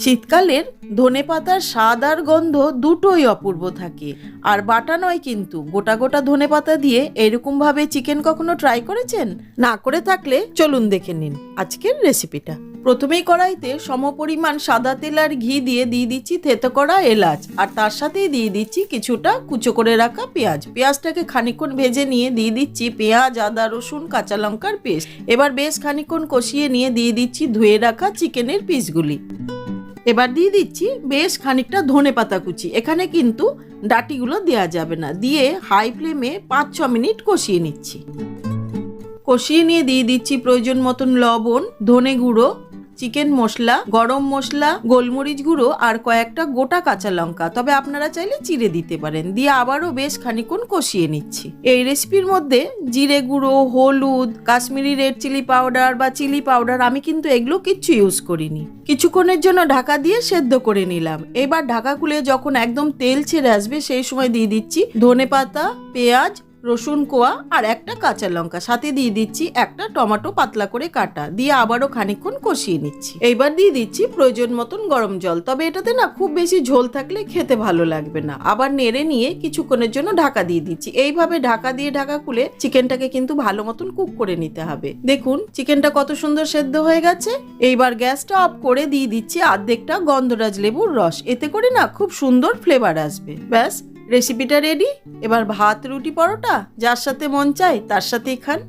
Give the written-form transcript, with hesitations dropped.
শীতকালের ধনেপাতার স্বাদ আর গন্ধ দুটোই অপূর্ব থাকে। আর বাটা নয় কিন্তু, গোটা গোটা ধনেপাতা দিয়ে এরকম ভাবে চিকেন কখনো ট্রাই করেছেন? না করে থাকলে চলুন দেখে নিন আজকের রেসিপিটা। প্রথমেই কড়াইতে সমপরিমাণ সাদা তেল আর ঘি দিয়ে দিচ্ছি থেতো করা এলাচ, আর তার সাথেই দিয়ে দিচ্ছি কিছুটা কুচো করে রাখা পেঁয়াজ। পেঁয়াজটাকে খানিকক্ষণ ভেজে নিয়ে দিয়ে দিচ্ছি পেঁয়াজ, আদা, রসুন, কাঁচা লঙ্কার পেস্ট। এবার বেশ খানিকক্ষণ কষিয়ে নিয়ে দিয়ে দিচ্ছি ধুয়ে রাখা চিকেনের পিসগুলি। এবার দিয়ে দিচ্ছি বেশ খানিকটা ধনেপাতা কুচি। এখানে কিন্তু ডাঁটিগুলো দেওয়া যাবে না। দিয়ে হাই ফ্লেমে 5-6 মিনিট কষিয়ে নিচ্ছি। কষিয়ে নিয়ে দিয়ে দিচ্ছি প্রয়োজন মতন লবণ, ধনে গুঁড়ো, চিকেন মশলা, গরম মশলা, গোলমরিচ গুঁড়ো আর কয়েকটা গোটা কাঁচা লঙ্কা, তবে আপনারা চাইলে চিড়ে দিতে পারেন। দিয়ে আবারও বেশ খানিকক্ষণ কষিয়ে নিচ্ছি। এই রেসিপির মধ্যে জিরে গুঁড়ো, হলুদ, কাশ্মীরি রেড চিলি পাউডার বা চিলি পাউডার আমি কিন্তু এগুলো কিচ্ছু ইউজ করিনি। কিছুক্ষণের জন্য ঢাকা দিয়ে সেদ্ধ করে নিলাম। এবার ঢাকা খুলে যখন একদম তেল ছেড়ে আসবে সেই সময় দিয়ে দিচ্ছি ধনেপাতা, পেঁয়াজ, রসুন কোয়া আর একটা কাঁচা লঙ্কা, সাথে দিয়ে দিচ্ছি একটা টমেটো পাতলা করে কাটা। দিয়ে আবারও খানিকক্ষণ কষিয়ে নিচ্ছি। এইবার দিয়ে দিচ্ছি প্রয়োজন মতন গরম জল, তবে এটাতে না খুব বেশি ঝোল থাকলে খেতে ভালো লাগবে না। আবার নেড়ে নিয়ে কিছুক্ষণের জন্য ঢাকা দিয়ে দিচ্ছি। এইভাবে ঢাকা দিয়ে ঢাকা খুলে চিকেনটাকে কিন্তু ভালো মতন কুক করে নিতে হবে। দেখুন চিকেনটা কত সুন্দর সেদ্ধ হয়ে গেছে। এইবার গ্যাসটা অফ করে দিয়ে দিচ্ছি অর্ধেকটা গন্ধরাজ লেবুর রস। এতে করে না খুব সুন্দর ফ্লেভার আসবে। ব্যাস, রেসিপিটা রেডি। এবার ভাত, রুটি, পরোটা যার সাথে মন চায় তার সাথেই খান।